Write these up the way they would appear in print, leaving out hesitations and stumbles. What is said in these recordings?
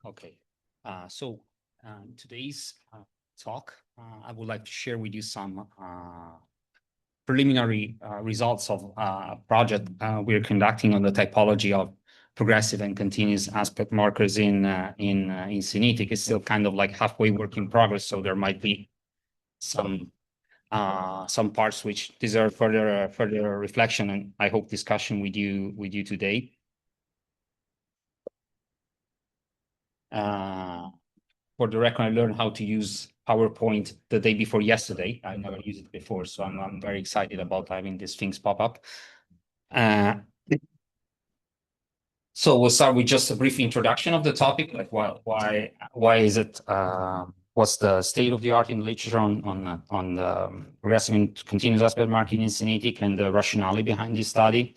Okay, today's talk, I would like to share with you some preliminary results of a project we're conducting on the typology of progressive and continuous aspect markers in Sinitic. It's still kind of like halfway work in progress, so there might be some parts which deserve further reflection, and I hope discussion with you today. For the record, I learned how to use PowerPoint the day before yesterday. I never used it before, so I'm very excited about having these things pop up. So we'll start with just a brief introduction of the topic, like why is it, what's the state of the art in literature on the progressive and continuous aspect marking in Sinitic and the rationale behind this study.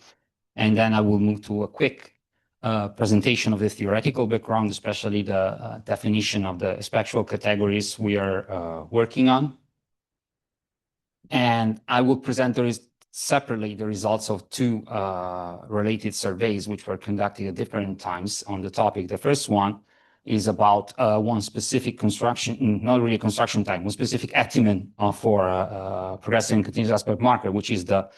And then I will move to a quick presentation of the theoretical background, especially the definition of the spectral categories we are working on. And I will present separately the results of two related surveys which were conducted at different times on the topic. The first one is about one specific construction, not really construction type, one specific estimate for progressive and continuous aspect marker, which is the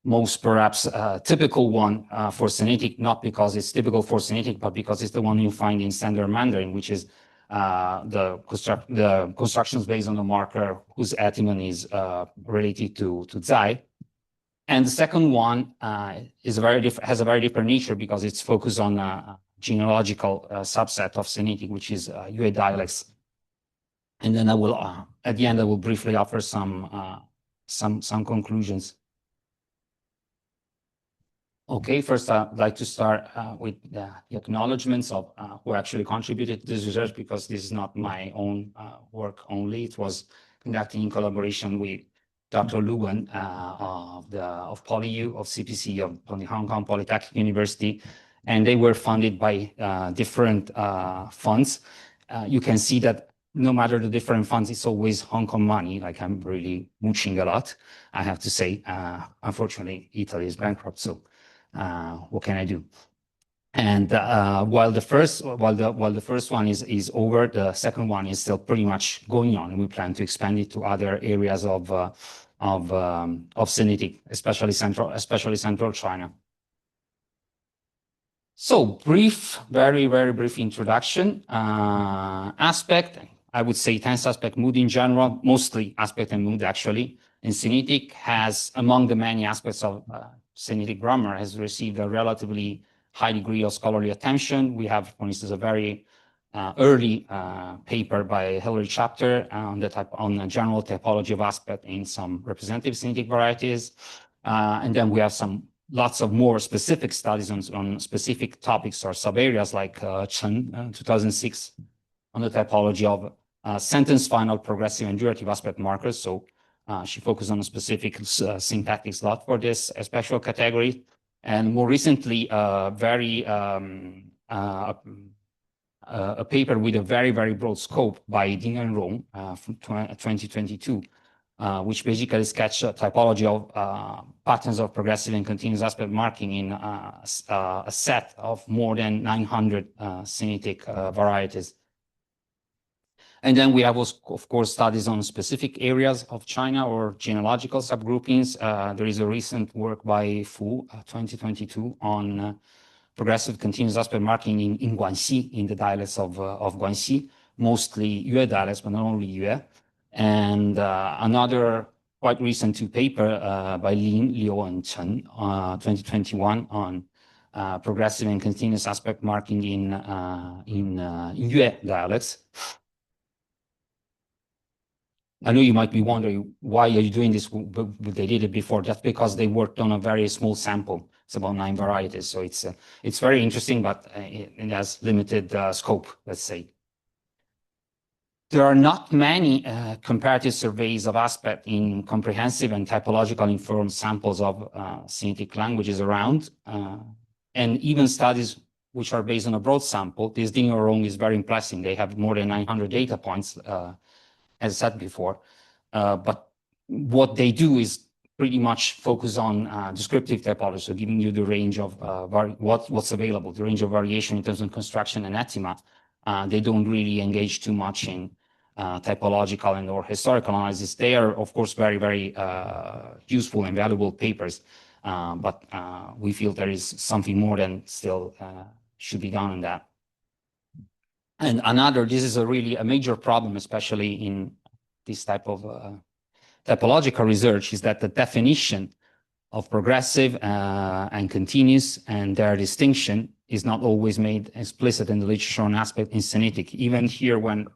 most perhaps typical one for Sinitic, not because it's typical for Sinitic, but because it's the one you find in standard Mandarin, which is the constructions based on the marker whose etymon is related to Zai. And the second one has a very different nature because it's focused on a genealogical subset of Sinitic, which is Yue dialects. And then I will, at the end, I will briefly offer some conclusions. Okay, first I'd like to start with the acknowledgements of who actually contributed to this research, because this is not my own work only. It was conducted in collaboration with Dr. Lugan of PolyU, of CPC, of the Hong Kong Polytechnic University, and they were funded by different funds. You can see that no matter the different funds, it's always Hong Kong money. Like, I'm really mooching a lot, I have to say. Unfortunately, Italy is bankrupt, so what can I do? And while the first one is over, the second one is still pretty much going on, and we plan to expand it to other areas of Sinitic, especially central China. So very brief introduction. Aspect, I would say tense aspect, mood in general, mostly aspect and mood actually. And Sinitic has, among the many aspects of Sinitic grammar, has received a relatively high degree of scholarly attention. We have, for instance, a very early paper by Hilary Chapter on the general typology of aspect in some representative Sinitic varieties. And then we have lots of more specific studies on specific topics or sub-areas, like Chen, 2006, on the typology of sentence final progressive and durative aspect markers. So she focused on a specific syntactic slot for this spectral category. And more recently, a paper with a very broad scope by Ding and Rong from 2022, which basically sketched a typology of patterns of progressive and continuous aspect marking in a set of more than 900 Sinitic varieties. And then we have, of course, studies on specific areas of China or genealogical subgroupings. There is a recent work by Fu, 2022, on progressive continuous aspect marking in Guangxi, in the dialects of Guangxi, mostly Yue dialects, but not only Yue. And another quite recent paper by Lin, Liu, and Chen, 2021, on progressive and continuous aspect marking in Yue dialects. I know you might be wondering, why are you doing this? But they did it before. That's because they worked on a very small sample. It's about 9 varieties. So it's very interesting, but it has limited scope, let's say. There are not many comparative surveys of aspect in comprehensive and typological informed samples of Sinitic languages around. And even studies which are based on a broad sample, this Ding or Rong is very impressive. They have more than 900 data points, as I said before. But what they do is pretty much focus on descriptive typology, so giving you the range of what's available, the range of variation in terms of construction and ectima. They don't really engage too much in typological and or historical analysis. They are, of course, very, very useful and valuable papers, but we feel there is something more than still should be done on that. And this is really a major problem, especially in this type of typological research, is that the definition of progressive and continuous and their distinction is not always made explicit in the literature on aspect in Sinitic. Even here, when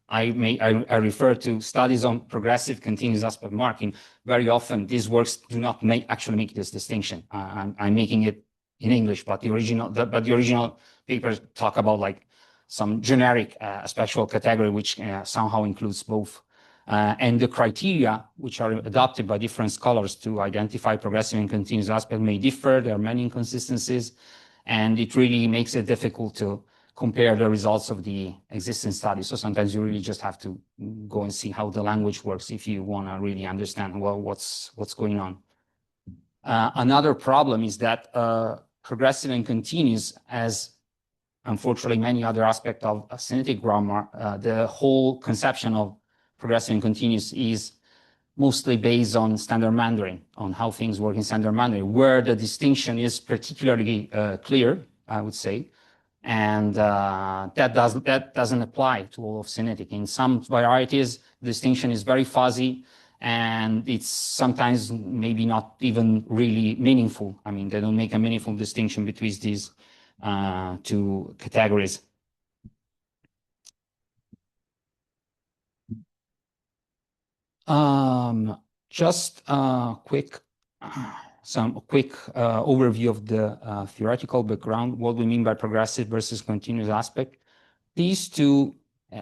I refer to studies on progressive continuous aspect marking, very often these works do not actually make this distinction. I'm making it in English, but the original papers talk about like some generic spectral category, which somehow includes both. And the criteria which are adopted by different scholars to identify progressive and continuous aspect may differ. There are many inconsistencies, and it really makes it difficult to compare the results of the existing studies. So sometimes you really just have to go and see how the language works if you want to really understand, well, what's going on. Another problem is that progressive and continuous, as unfortunately many other aspects of Sinitic grammar, the whole conception of progressive and continuous is mostly based on standard Mandarin, on how things work in standard Mandarin, where the distinction is particularly clear, I would say. And that doesn't apply to all of Sinitic. In some varieties, the distinction is very fuzzy, and it's sometimes maybe not even really meaningful. I mean, they don't make a meaningful distinction between these two categories. Just some quick overview of the theoretical background, what we mean by progressive versus continuous aspect. These two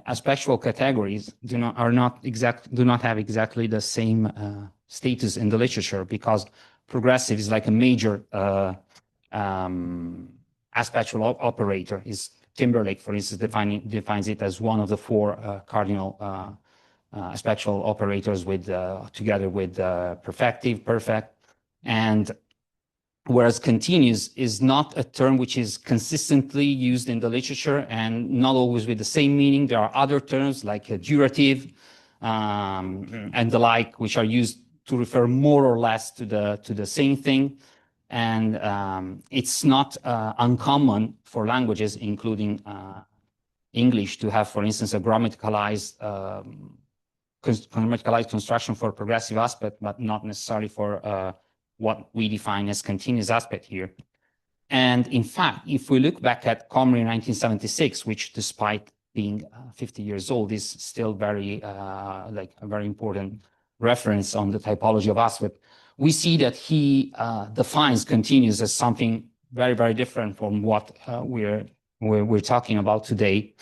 aspectual categories do not have exactly the same status in the literature, because progressive is like a major aspectual operator. Timberlake, for instance, defines it as one of the four cardinal aspectual operators together with perfective, perfect. And whereas continuous is not a term which is consistently used in the literature and not always with the same meaning. There are other terms like durative and the like, which are used to refer more or less to the same thing. And it's not uncommon for languages, including English, to have, for instance, a grammaticalized construction for progressive aspect, but not necessarily for what we define as continuous aspect here. And in fact, if we look back at Comrie in 1976, which despite being 50 years old is still very like a very important reference on the typology of aspect, we see that he defines continuous as something very, very different from what we're talking about today.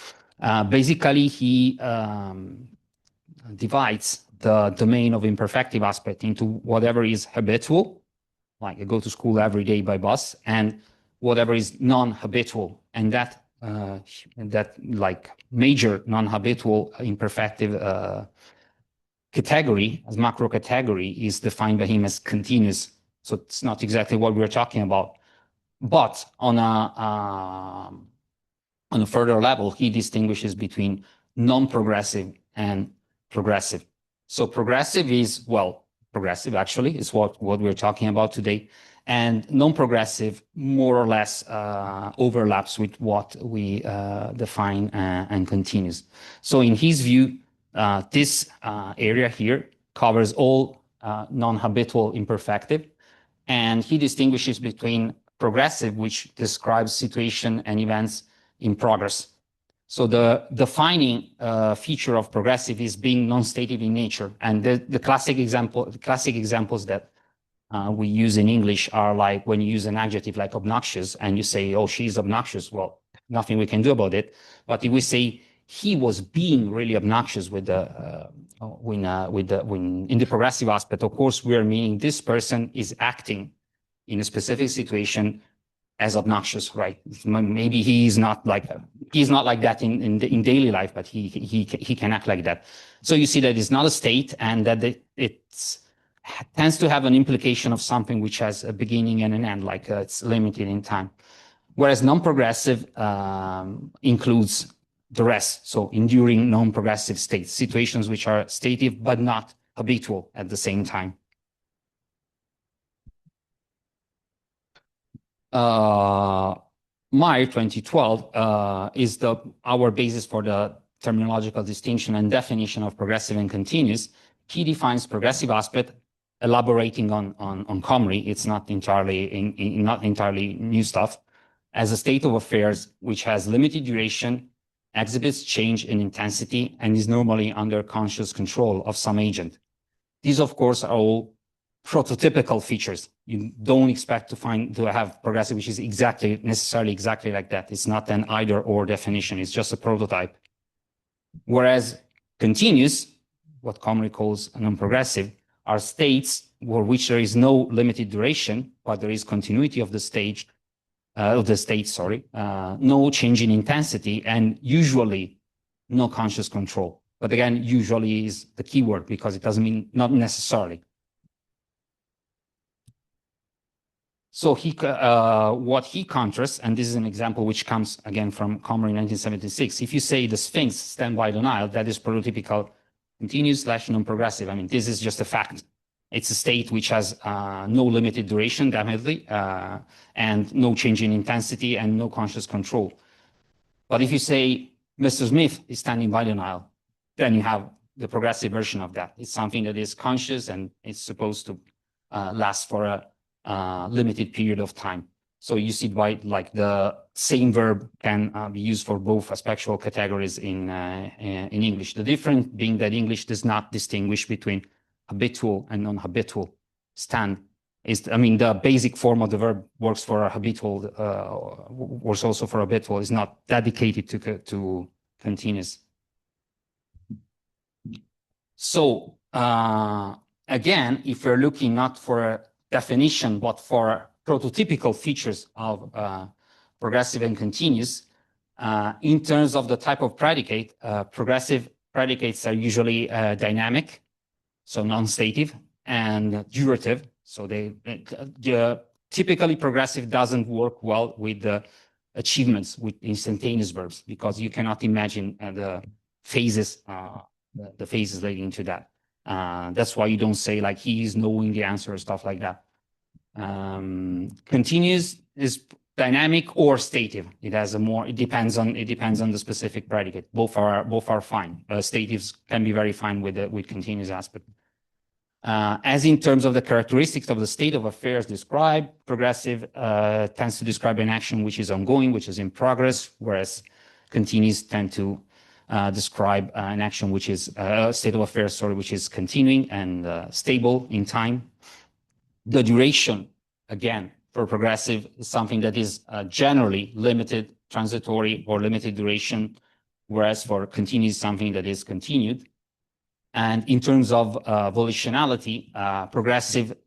Basically, he divides the domain of imperfective aspect into whatever is habitual, like I go to school every day by bus, and whatever is non-habitual. And that like major non-habitual imperfective category, as macro category, is defined by him as continuous. So it's not exactly what we're talking about. But on a further level, he distinguishes between non-progressive and progressive. So progressive is, well, progressive actually is what we're talking about today. And non-progressive more or less overlaps with what we define and continues. So in his view, this area here covers all non-habitual imperfective. And he distinguishes between progressive, which describes situation and events in progress. So the defining feature of progressive is being non-stative in nature. And the classic examples that we use in English are like when you use an adjective like obnoxious and you say, oh, she's obnoxious. Well, nothing we can do about it. But if we say he was being really obnoxious in the progressive aspect, of course, we are meaning this person is acting in a specific situation as obnoxious, right? Maybe he's not like that in daily life, but he can act like that. So you see that it's not a state, and that it tends to have an implication of something which has a beginning and an end, like it's limited in time. Whereas non-progressive includes the rest, so enduring non-progressive states, situations which are stative but not habitual at the same time. Meyer 2012 is our basis for the terminological distinction and definition of progressive and continuous. He defines progressive aspect, elaborating on Comrie. It's not entirely not entirely new stuff, as a state of affairs which has limited duration, exhibits change in intensity, and is normally under conscious control of some agent. These, of course, are all prototypical features. You don't expect to have progressive, which is necessarily exactly like that. It's not an either or definition. It's just a prototype. Whereas continuous, what Comrie calls non-progressive, are states for which there is no limited duration, but there is continuity of the state, no change in intensity, and usually no conscious control. But again, usually is the key word because it doesn't mean not necessarily. So what he contrasts, and this is an example which comes again from Comrie in 1976. If you say the Sphinx stand by the Nile, that is prototypical continuous / non-progressive. I mean, this is just a fact. It's a state which has no limited duration, definitely, and no change in intensity and no conscious control. But if you say Mr. Smith is standing by the Nile, then you have the progressive version of that. It's something that is conscious and it's supposed to last for a limited period of time. So you see why like the same verb can be used for both aspectual categories in English. The difference being that English does not distinguish between habitual and non-habitual. Stand is, I mean, the basic form of the verb works for a habitual, works also for habitual, is not dedicated to continuous. So again, if we're looking not for a definition, but for prototypical features of progressive and continuous, in terms of the type of predicate, progressive predicates are usually dynamic, so non-stative, and durative. So typically progressive doesn't work well with the achievements with instantaneous verbs because you cannot imagine the phases leading to that. That's why you don't say like he is knowing the answer or stuff like that. Continuous is dynamic or stative. It has a more. It depends on the specific predicate. Both are fine. Statives can be very fine with continuous aspect. As in terms of the characteristics of the state of affairs described, progressive tends to describe an action which is ongoing, which is in progress, whereas continuous tend to describe an action which is a state of affairs, sorry, which is continuing and stable in time. The duration, again, for progressive is something that is generally limited, transitory, or limited duration, whereas for continuous, something that is continued. And in terms of volitionality, progressive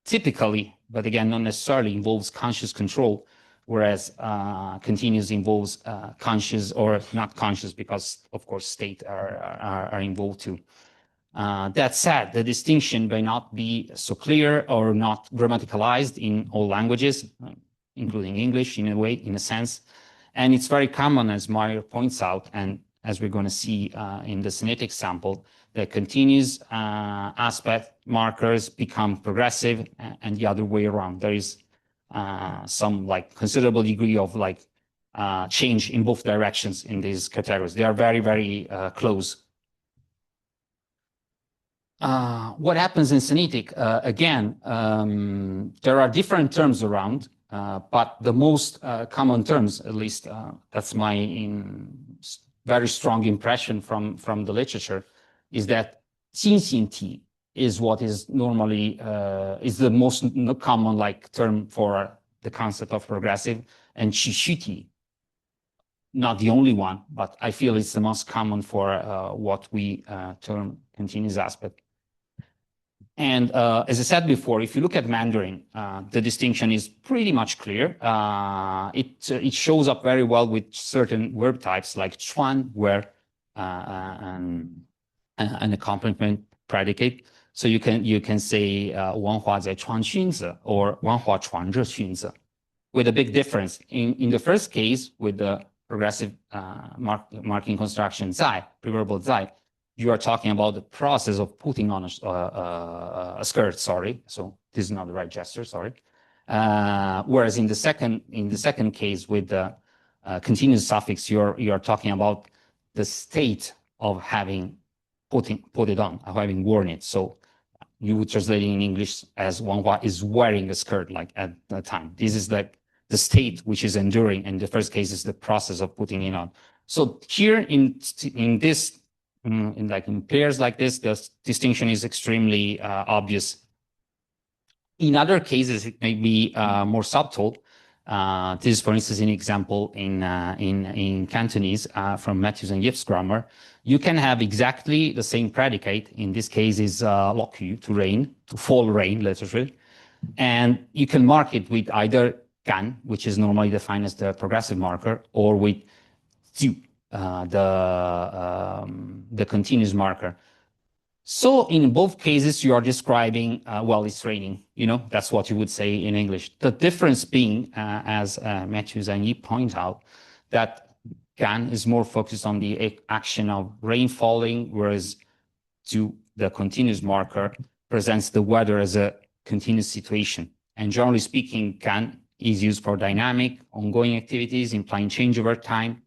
typically, but again, not necessarily, involves conscious control, whereas continuous involves conscious or not conscious, because of course state are involved too. That said, the distinction may not be so clear or not grammaticalized in all languages, including English in a sense. And it's very common, as Meyer points out, and as we're going to see in the Sinitic sample, the continuous aspect markers become progressive and the other way around. There is some like considerable degree of like change in both directions in these categories. They are very, very close. What happens in Sinitic? Again, there are different terms around, but the most common terms, at least that's my very strong impression from the literature, is that 新形体 is what is normally is the most common like term for the concept of progressive, and 起虚体 not the only one, but I feel it's the most common for what we term continuous aspect. And as I said before, if you look at Mandarin, the distinction is pretty much clear. It shows up very well with certain verb types like chuan, where an accompaniment predicate, So you can say 王华在穿裙子 or 王华穿着裙子 with a big difference. In the first case, with the progressive marking construction 在 preverbal 在 you are talking about the process of putting on a skirt, sorry. So this is not the right gesture, sorry. Whereas in the second case with the continuous suffix, you're talking about the state of having put it on, of having worn it. So you would translate it in English as Wanghua is wearing a skirt, like at that time. This is like the state which is enduring, and the first case is the process of putting it on. So here in this, in pairs like this, the distinction is extremely obvious. In other cases, it may be more subtle. This is, for instance, an example in Cantonese from Matthews and Yip's grammar. You can have exactly the same predicate. In this case, is loku, to rain, to fall rain, literally. And you can mark it with either kan, which is normally defined as the progressive marker, or with tu, the continuous marker. So in both cases, you are describing, well, it's raining, that's what you would say in English. The difference being, as Matthews and Yip point out, that can is more focused on the action of rain falling, whereas to the continuous marker presents the weather as a continuous situation. And generally speaking, can is used for dynamic, ongoing activities implying change over time,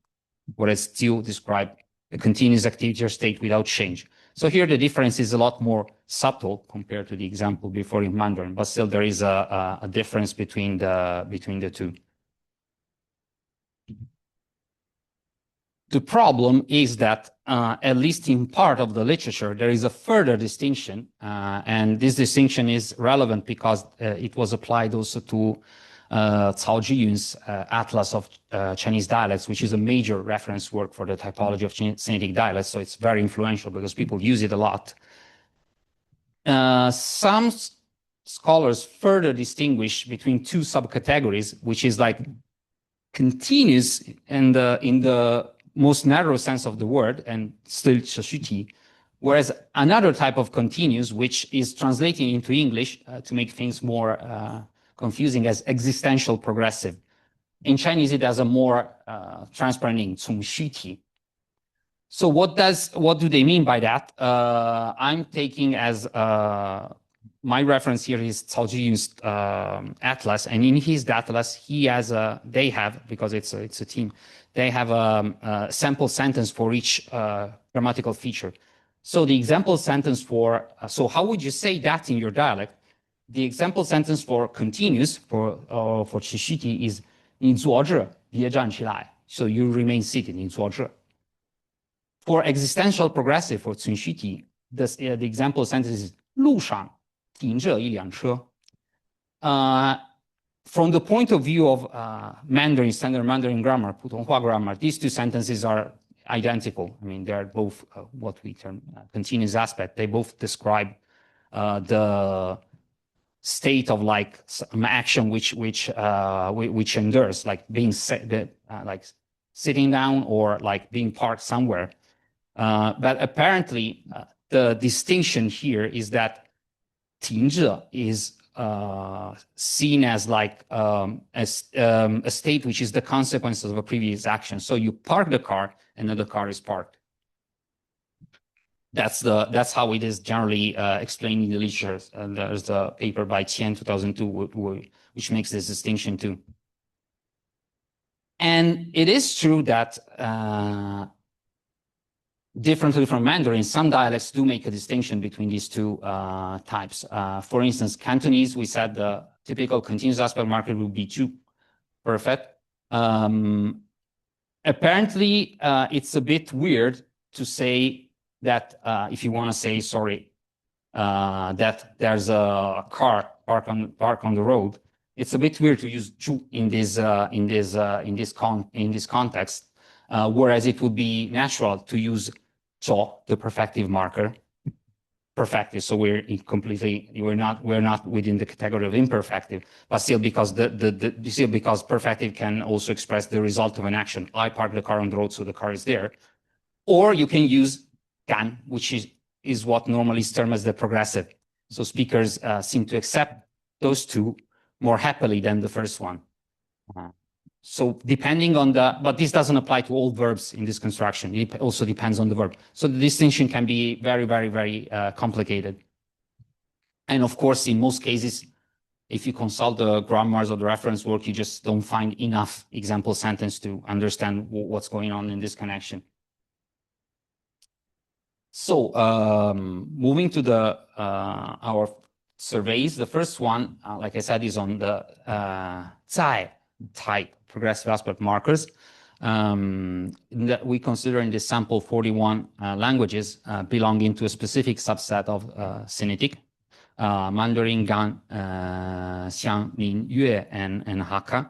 whereas still describe a continuous activity or state without change. So here the difference is a lot more subtle compared to the example before in Mandarin, but still there is a difference between the two. The problem is that, at least in part of the literature, there is a further distinction, and this distinction is relevant because it was applied also to Cao Zhiyun's Atlas of Chinese Dialects, which is a major reference work for the typology of Sinitic dialects, so it's very influential because people use it a lot. Some scholars further distinguish between two subcategories, which is like continuous and in the most narrow sense of the word, and still Shashuti, whereas another type of continuous, which is translating into English to make things more confusing, as existential progressive. In Chinese, it has a more transparent name, 从虚体. So what do they mean by that? I'm taking as my reference here is Cao Zhiyun's atlas, and in his atlas, they have, because it's a team, they have a sample sentence for each grammatical feature. So the example sentence for, so how would you say that in your dialect? The example sentence for continuous, for qishiti, is 你坐着，别站起来. So you remain seated, 你坐着. For existential progressive, for tsunshiti, the example sentence is 路上停着一辆车. From the point of view of Mandarin, standard Mandarin grammar, Putonghua grammar, these two sentences are identical. I mean, they're both what we term continuous aspect. They both describe the state of like action which endures, like being like sitting down or like being parked somewhere. But apparently, the distinction here is that 停着 is seen as like a state which is the consequence of a previous action. So you park the car, another car is parked. That's how it is generally explained in the literature. And there's a paper by Qian 2002 which makes this distinction too. And it is true that differently from Mandarin, some dialects do make a distinction between these two types. For instance, Cantonese, we said the typical continuous aspect marker would be 2 perfect. Apparently, it's a bit weird to say that if you want to say, sorry, that there's a car parked on the road, it's a bit weird to use 2 in this context, whereas it would be natural to use 做, the perfective marker, perfective. So we're not within the category of imperfective, but still because because perfective can also express the result of an action. I park the car on the road, so the car is there. Or you can use can, which is what normally is termed as the progressive. So speakers seem to accept those two more happily than the first one. So depending on but this doesn't apply to all verbs in this construction. It also depends on the verb. So the distinction can be very, very, very complicated. And of course, in most cases, if you consult the grammars or the reference work, you just don't find enough example sentence to understand what's going on in this connection. So moving to our surveys, the first one, like I said, is on the Zai type progressive aspect markers. We consider in this sample 41 languages belonging to a specific subset of Sinitic, Mandarin, Gan, Xiang, Ning, Yue, and Hakka.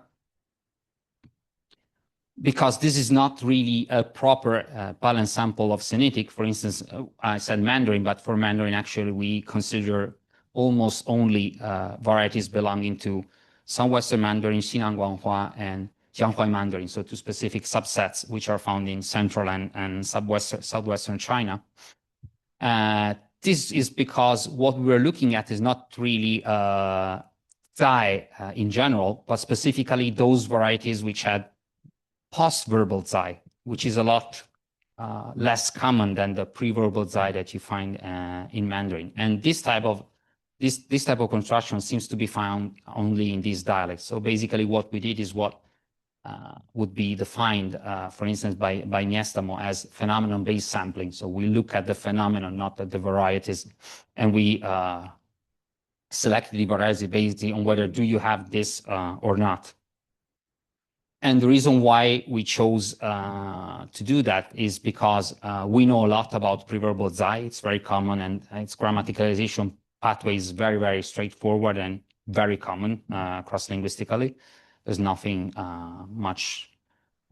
Because this is not really a proper balance sample of Sinitic. For instance, I said Mandarin, but for Mandarin, actually, we consider almost only varieties belonging to Southwestern Mandarin, Xinjiang Guanghua, and Jianghuai Mandarin, so two specific subsets which are found in central and southwestern China. This is because what we're looking at is not really Zai in general, but specifically those varieties which had post-verbal Zai, which is a lot less common than the pre-verbal Zai that you find in Mandarin. And this type of construction seems to be found only in these dialects. So basically what we did is what would be defined, for instance, by Niestamo as phenomenon-based sampling. So we look at the phenomenon, not at the varieties, and we select the varieties based on whether do you have this or not. And the reason why we chose to do that is because we know a lot about preverbal Zai. It's very common, and its grammaticalization pathway is very, very straightforward and very common cross-linguistically. There's nothing much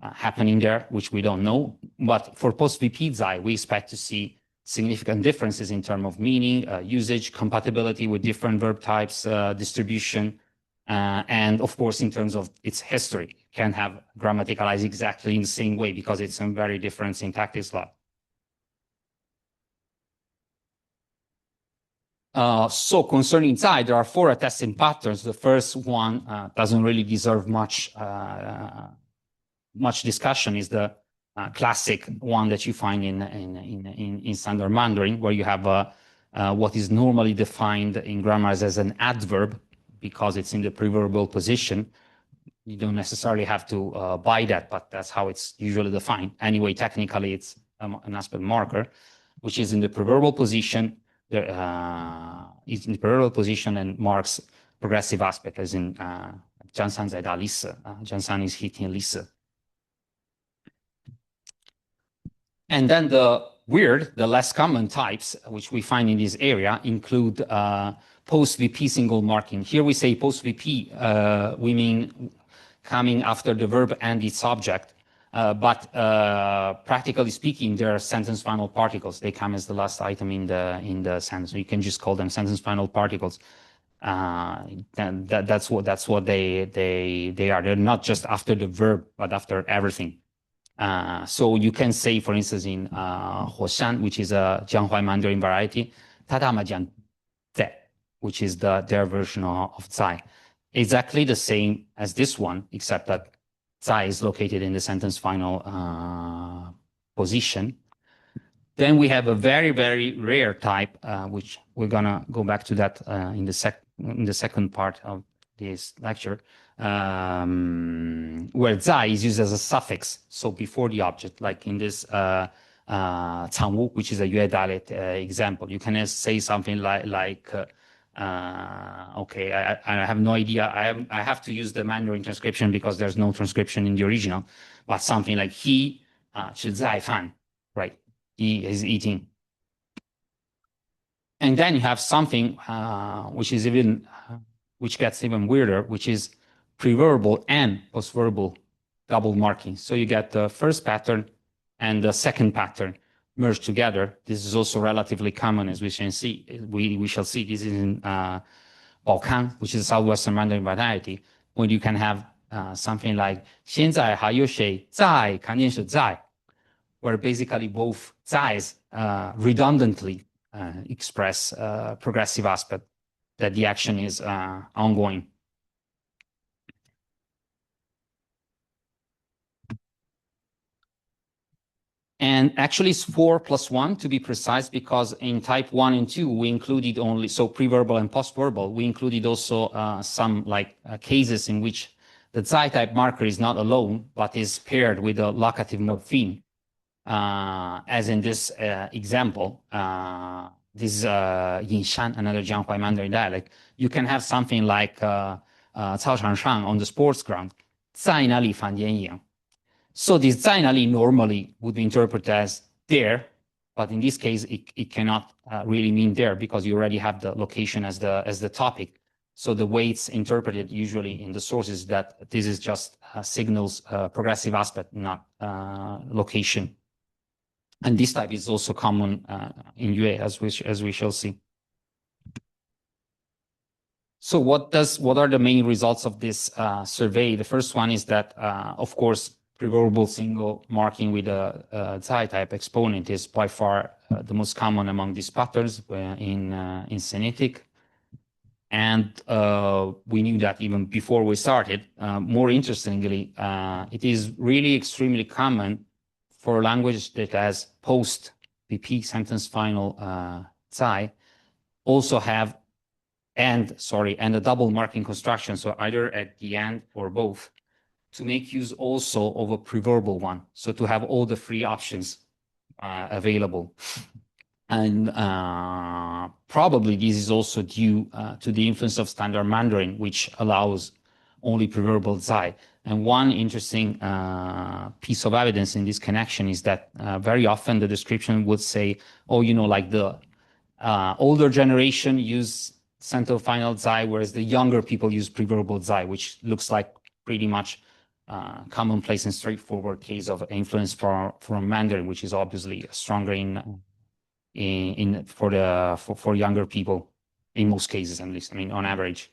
happening there, which we don't know. But for post-VP Zai, we expect to see significant differences in terms of meaning, usage, compatibility with different verb types, distribution, and of course, in terms of its history, can have grammaticalized exactly in the same way because it's a very different syntactic slot. So concerning Zai, there are 4 attesting patterns. The first one doesn't really deserve much discussion. Is the classic one that you find in standard Mandarin, where you have what is normally defined in grammars as an adverb because it's in the preverbal position. You don't necessarily have to buy that, but that's how it's usually defined. Anyway, technically, it's an aspect marker, which is in the preverbal position. It's in the preverbal position and marks progressive aspect, as in Jianshan zai da lisse. Jianshan is hitting lisse. And then the less common types, which we find in this area, include post-VP single marking. Here we say post-VP, we mean coming after the verb and its subject. But practically speaking, they are sentence final particles. They come as the last item in the sentence. So you can just call them sentence final particles. And that's what they are. They're not just after the verb, but after everything. So you can say, for instance, in Hoshan, which is a Jianghuai Mandarin variety, Tadama Jiang Zai, which is their version of Zai. Exactly the same as this one, except that Zai is located in the sentence final position. Then we have a very, very rare type, which we're gonna go back to that in the second part of this lecture, where Zai is used as a suffix, so before the object, like in this Cangwu, which is a Yue dialect example. You can say something like okay, I have no idea. I have to use the Mandarin transcription because there's no transcription in the original, but something like he 吃在饭, right? He is eating. And then you have something which gets even weirder, which is preverbal and postverbal double marking. So you get the first pattern and the second pattern merged together. This is also relatively common, as we shall see. We shall see this is in Baokan, which is a Southwestern Mandarin variety, when you can have something like 现在还有谁在看电视在, where basically both Zais redundantly express progressive aspect, that the action is ongoing. And actually it's 4+1 to be precise, because in type 1 and 2, we included only, so pre-verbal and post-verbal, we included also some cases in which the Xi type marker is not alone, but is paired with a locative morpheme. As in this example, this is Yinshan, another Jianghuai Mandarin dialect. You can have something like 操场上 on the sports ground, 在哪里房间一样. So this 在哪里 normally would be interpreted as there, but in this case, it cannot really mean there, because you already have the location as the topic. So the way it's interpreted usually in the sources, that this is just signals progressive aspect, not location. And this type is also common in UA, as we shall see. So what are the main results of this survey? The first one is that, of course, pre-verbal single marking with a Xi type exponent is by far the most common among these patterns in Sinitic. And we knew that even before we started. More interestingly, it is really extremely common for a language that has post-PP sentence final Xi also have and a double marking construction, so either at the end or both, to make use also of a pre-verbal one, so to have all the three options available. And probably this is also due to the influence of Standard Mandarin, which allows only pre-verbal Xi. And one interesting piece of evidence in this connection is that very often the description would say, oh, like the older generation use central final Xi, whereas the younger people use pre-verbal Xi, which looks like pretty much commonplace and straightforward case of influence from Mandarin, which is obviously stronger for younger people, in most cases at least, on average.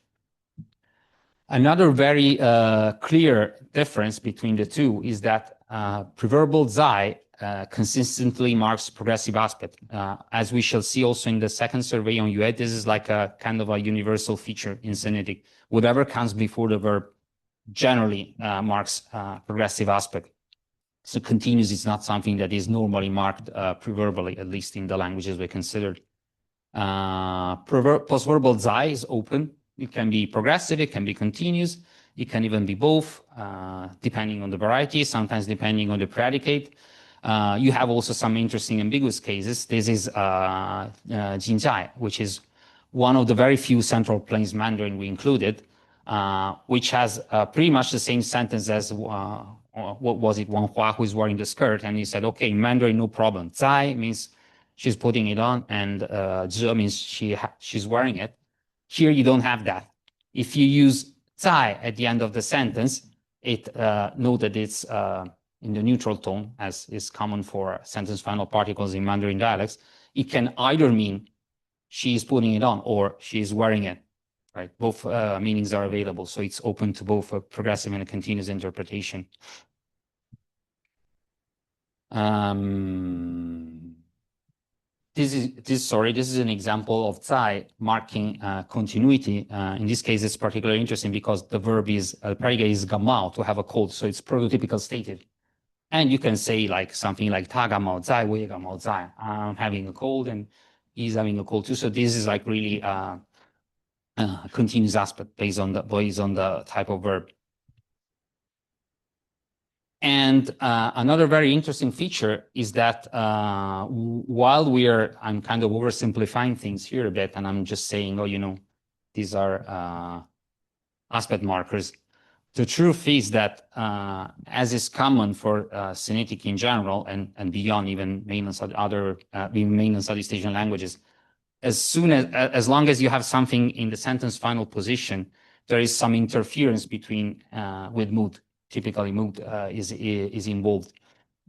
Another very clear difference between the two is that pre-verbal Xi consistently marks progressive aspect. As we shall see also in the second survey on UA, this is like a kind of a universal feature in Sinitic. Whatever comes before the verb generally marks progressive aspect. So continuous is not something that is normally marked pre-verbally, at least in the languages we considered. Post-verbal Xi is open. It can be progressive, it can be continuous, it can even be both, depending on the variety, sometimes depending on the predicate. You have also some interesting ambiguous cases. This is Jinzhai, which is one of the very few Central Plains Mandarin we included, which has pretty much the same sentence as what was it, Wang Hua, who is wearing the skirt, and he said, okay, Mandarin, no problem. Zai means she's putting it on, and Zhe means she's wearing it. Here you don't have that. If you use Zai at the end of the sentence, note that it's in the neutral tone, as is common for sentence final particles in Mandarin dialects. It can either mean she's putting it on or she's wearing it. Right, both meanings are available, so it's open to both a progressive and a continuous interpretation. This is an example of Zai marking continuity. In this case, it's particularly interesting because the verb is predicate is gamao, to have a cold, so it's prototypical stated. And you can say something like ta gamao zai, wei gamao zai. I'm having a cold and he's having a cold too. So this is really continuous aspect based on the type of verb. And another very interesting feature is that while I'm kind of oversimplifying things here a bit, and I'm just saying, oh, these are aspect markers. The truth is that, as is common for Sinitic in general and beyond, even mainland Southeast Asian languages, as long as you have something in the sentence final position, there is some interference with mood. Typically, mood is involved.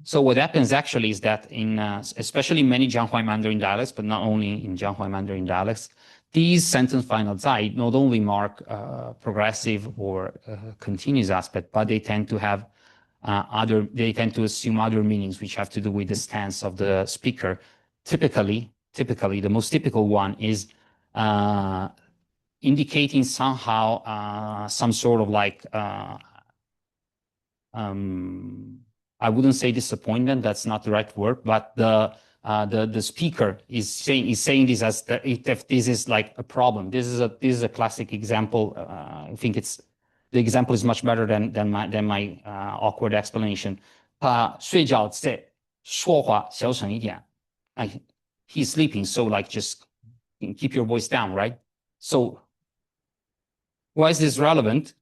So what happens actually is that in especially many Jianghuai Mandarin dialects, but not only in Jianghuai Mandarin dialects, these sentence final Zai not only mark progressive or continuous aspect, but they tend to have they tend to assume other meanings which have to do with the stance of the speaker. Typically, typically, the most typical one is indicating somehow some sort of like, I wouldn't say disappointment, that's not the right word, but the speaker is saying this as if this is like a problem. This is a classic example. I think the example is much better than my awkward explanation. 他睡觉在说话小声一点. He's sleeping, so like just keep your voice down, right? So why is this relevant?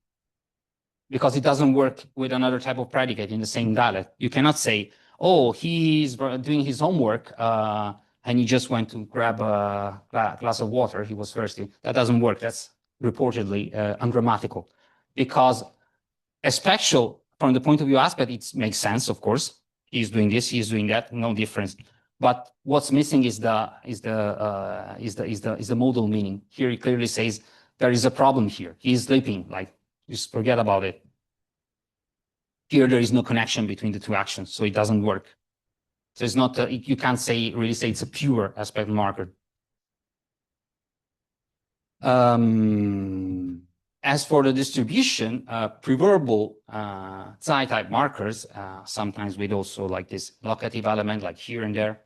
Because it doesn't work with another type of predicate in the same dialect. You cannot say, oh, he's doing his homework and he just went to grab a glass of water. He was thirsty. That doesn't work. That's reportedly ungrammatical. Because especially from the point of view aspect, it makes sense, of course. He's doing this, he's doing that, no difference. But what's missing is the modal meaning. Here it clearly says there is a problem here. He's sleeping, like just forget about it. Here there is no connection between the two actions, so it doesn't work. So it's not you can't really say it's a pure aspect marker. As for the distribution, preverbal Zai-type markers, sometimes with also like this locative element, like here and there,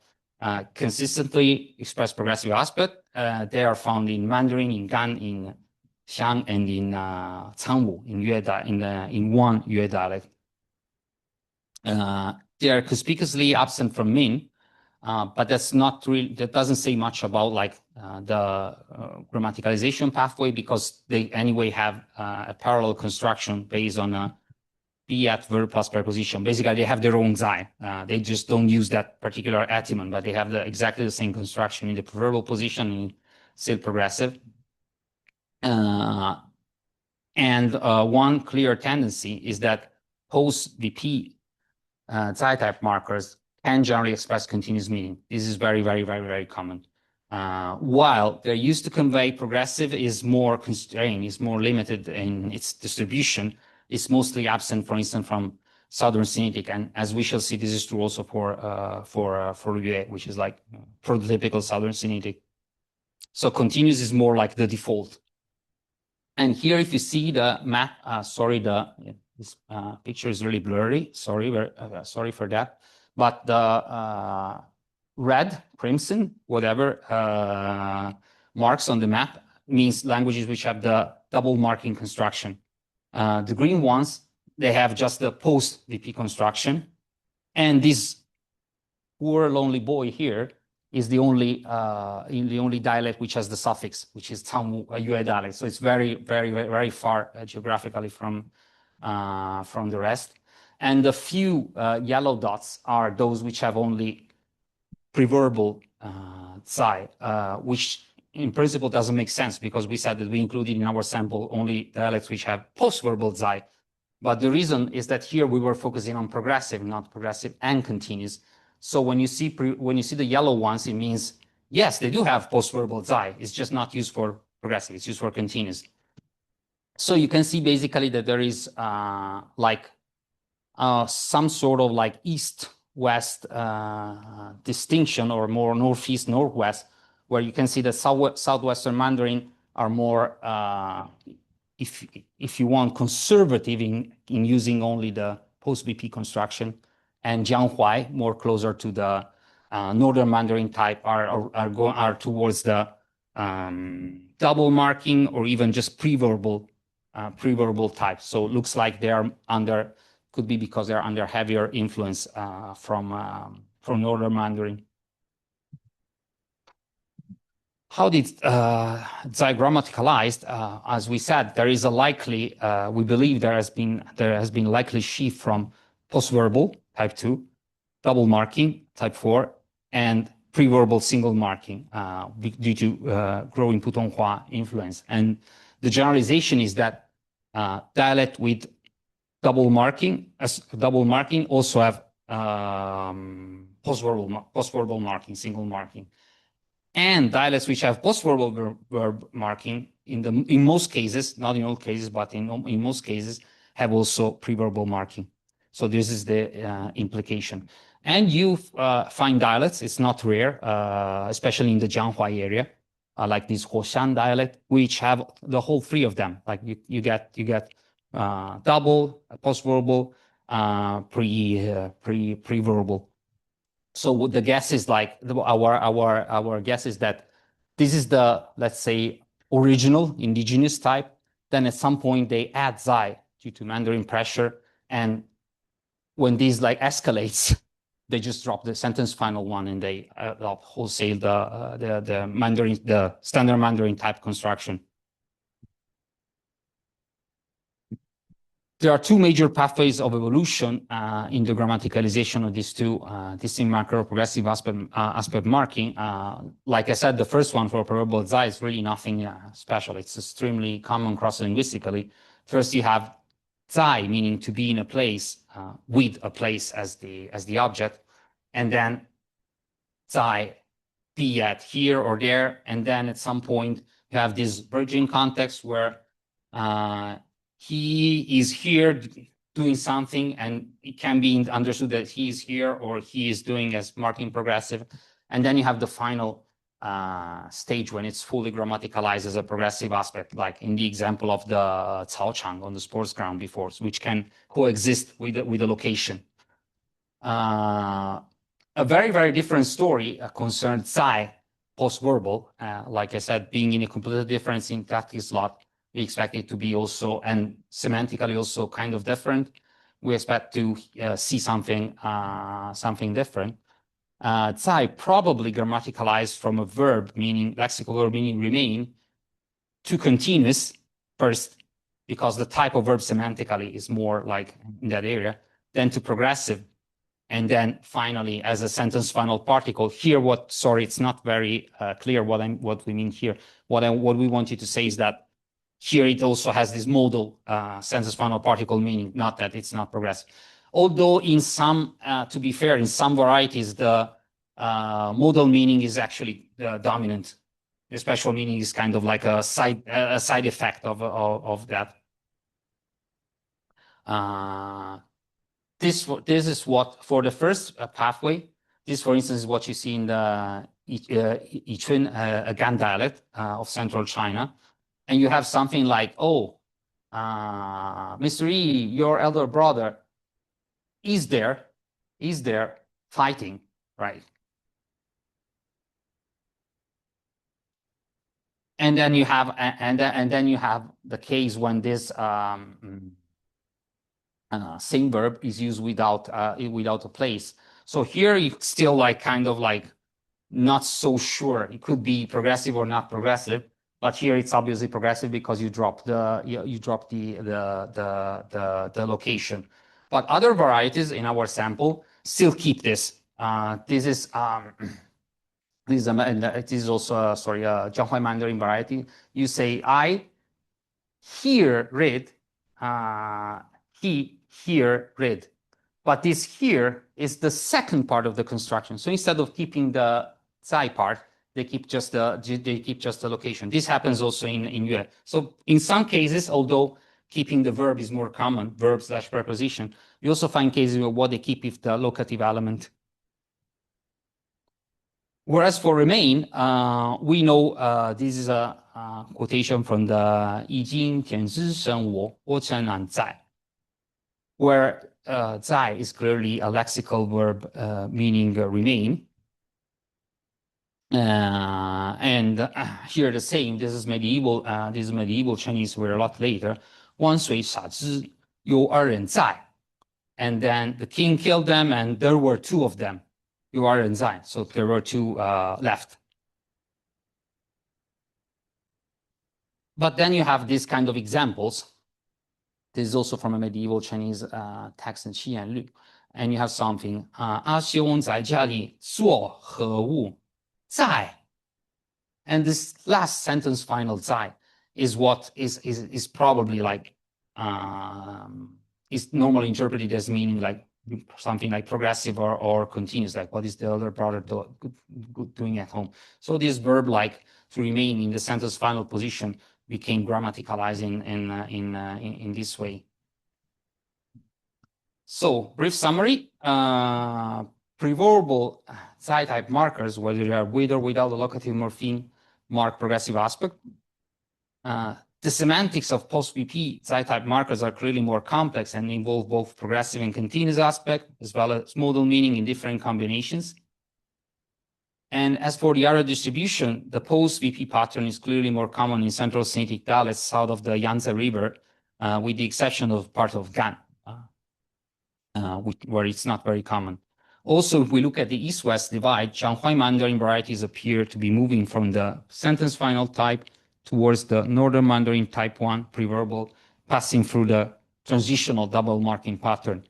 consistently express progressive aspect. They are found in Mandarin, in Gan, in Xiang, and in Cangwu, in Yue in one Yue dialect. They are conspicuously absent from Min, but that's not really, that doesn't say much about like the grammaticalization pathway, because they anyway have a parallel construction based on a be at verb plus preposition. Basically, they have their own Zai. They just don't use that particular etymon, but they have exactly the same construction in the proverbal position and still progressive. And one clear tendency is that post-VP Zai-type markers can generally express continuous meaning. This is very, very, very, very common. While they're used to convey progressive is more constrained, is more limited in its distribution. It's mostly absent, for instance, from Southern Sinitic, and as we shall see, this is true also for Yue, which is like prototypical Southern Sinitic. So continuous is more like the default. And here, if you see the map, sorry, this picture is really blurry. Sorry, sorry for that. But the red, crimson, whatever marks on the map means languages which have the double marking construction. The green ones, they have just the post-VP construction. And this poor lonely boy here is the only dialect which has the suffix, which is Cangwu Yue dialect. So it's very, very, very, very far geographically from the rest. And the few yellow dots are those which have only preverbal Zai, which in principle doesn't make sense, because we said that we included in our sample only dialects which have post-verbal Zai. But the reason is that here we were focusing on progressive, not progressive and continuous. So when you see the yellow ones, it means, yes, they do have post-verbal Zai. It's just not used for progressive. It's used for continuous. So you can see basically that there is like some sort of like east-west distinction, or more northeast-northwest, where you can see that Southwestern Mandarin are more, if you want, conservative in using only the post-BP construction, and Jianghuai, more closer to the Northern Mandarin type, are towards the double marking or even just preverbal type. So it looks like they are under, could be because they're under heavier influence from Northern Mandarin. How did Zai grammaticalized? As we said, there is a likely, we believe there has been likely shift from postverbal type 2, double marking type 4, and preverbal single marking due to growing Putonghua influence. And the generalization is that dialect with double marking also have postverbal marking, single marking. And dialects which have postverbal verb marking, in most cases, not in all cases, but in most cases, have also preverbal marking. So this is the implication. And you find dialects, it's not rare, especially in the Jianghuai area, like this Hoshan dialect, which have the whole three of them. Like you get double, post-verbal, pre-verbal. So the guess is like our guess is that this is the, let's say, original indigenous type. Then at some point they add Zai due to Mandarin pressure, and when these like escalates, they just drop the sentence final one and they wholesale the Mandarin, the standard Mandarin type construction. There are two major pathways of evolution in the grammaticalization of these two distinct macro progressive aspect marking. Like I said, the first one for proverbial Zai is really nothing special. It's extremely common cross-linguistically. First, you have Zai, meaning to be in a place with a place as the object, and then Zai, be at here or there, and then at some point you have this bridging context where he is here doing something, and it can be understood that he is here or he is doing as marking progressive. And then you have the final stage when it's fully grammaticalized as a progressive aspect, like in the example of the Cao Chang on the sports ground before, which can coexist with the location. A very, very different story concerned Zai post-verbal. Like I said, being in a completely different syntactic slot, we expect it to be also, and semantically also kind of different. We expect to see something different. Zai probably grammaticalized from a verb, meaning lexical verb meaning remain, to continuous first, because the type of verb semantically is more like in that area, then to progressive, and then finally as a sentence final particle. Here, it's not very clear what we mean here. What we want you to say is that here it also has this modal sentence final particle meaning, not that it's not progressive. Although in some, to be fair, in some varieties, the modal meaning is actually dominant. The special meaning is kind of like a side effect of that. This is what, for the first pathway, this, for instance, is what you see in the Yichun, a Gan dialect of central China. And you have something like, oh, Mr. Yi, your elder brother is there fighting, right? And then you have, and then you have the case when this same verb is used without a place. So here you still like kind of like not so sure. It could be progressive or not progressive, but here it's obviously progressive because you drop the location. But other varieties in our sample still keep this. This is also a Jianghuai Mandarin variety. You say I here read, he here read, but this here is the second part of the construction. So instead of keeping the Zai part, they keep just the location. This happens also in Yue. So in some cases, although keeping the verb is more common, verb / preposition, you also find cases where what they keep is the locative element. Whereas for remain, we know this is a quotation from the 易经简之生我承然在, where 在 is clearly a lexical verb meaning remain. And here the same, this is medieval Chinese, we're a lot later. 汪水傻之有二人在, and then the king killed them, and there were two of them. 有二人在, so there were two left. But then you have these kind of examples. This is also from a medieval Chinese text in Qi Yan Lu. And you have something, 阿兄在家里做何物? 在. And this last sentence final 在 is what is probably like, is normally interpreted as meaning like something like progressive or continuous, like what is the elder brother doing at home. So this verb like to remain in the sentence final position became grammaticalized in this way. So brief summary, preverbal Zi-type markers, whether they are with or without the locative morpheme, mark progressive aspect. The semantics of post-VP Zi-type markers are clearly more complex and involve both progressive and continuous aspect, as well as modal meaning in different combinations. And as for the area distribution, the post-VP pattern is clearly more common in central Sinitic dialects south of the Yangtze River, with the exception of part of Gan, where it's not very common. Also, if we look at the east-west divide, Zhanghuai Mandarin varieties appear to be moving from the sentence final type towards the Northern Mandarin type 1 preverbal, passing through the transitional double marking pattern.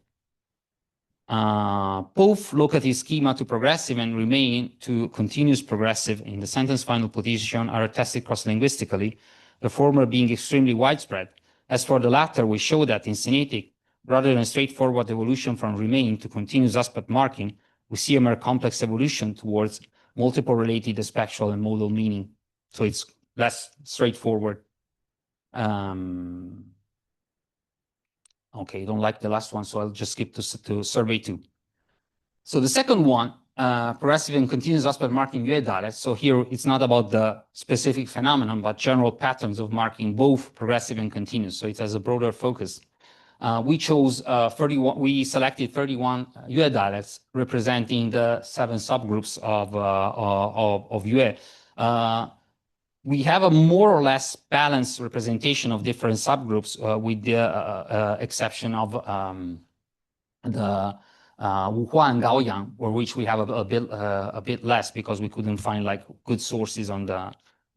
Both locative schema to progressive and remain to continuous progressive in the sentence final position are attested cross-linguistically, the former being extremely widespread. As for the latter, we show that in Sinitic, rather than straightforward evolution from remain to continuous aspect marking, we see a more complex evolution towards multiple related spectral and modal meaning. So it's less straightforward. Okay, I don't like the last one, so I'll just skip to survey 2. So the second one, progressive and continuous aspect marking Yue dialects. So here it's not about the specific phenomenon, but general patterns of marking both progressive and continuous. So it has a broader focus. We chose 31. We selected 31 Yue dialects representing the 7 subgroups of Yue. We have a more or less balanced representation of different subgroups, with the exception of the Wuhua and Gaoyang, for which we have a bit less because we couldn't find like good sources on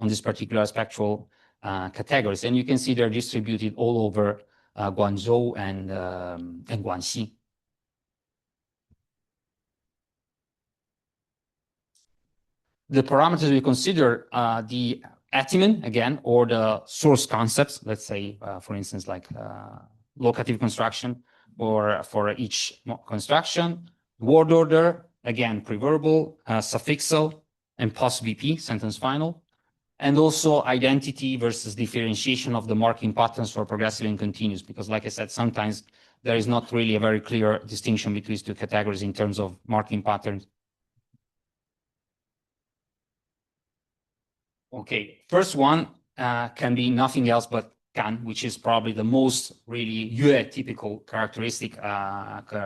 this particular spectral categories. And you can see they're distributed all over Guangzhou and Guangxi. The parameters we consider the etymon, again, or the source concepts, let's say, for instance, like locative construction, or for each construction, word order, again, preverbal, suffixal, and post-VP, sentence final, and also identity versus differentiation of the marking patterns for progressive and continuous, because like I said, sometimes there is not really a very clear distinction between these two categories in terms of marking patterns. Okay, first one can be nothing else but Gan, which is probably the most really Yue typical characteristic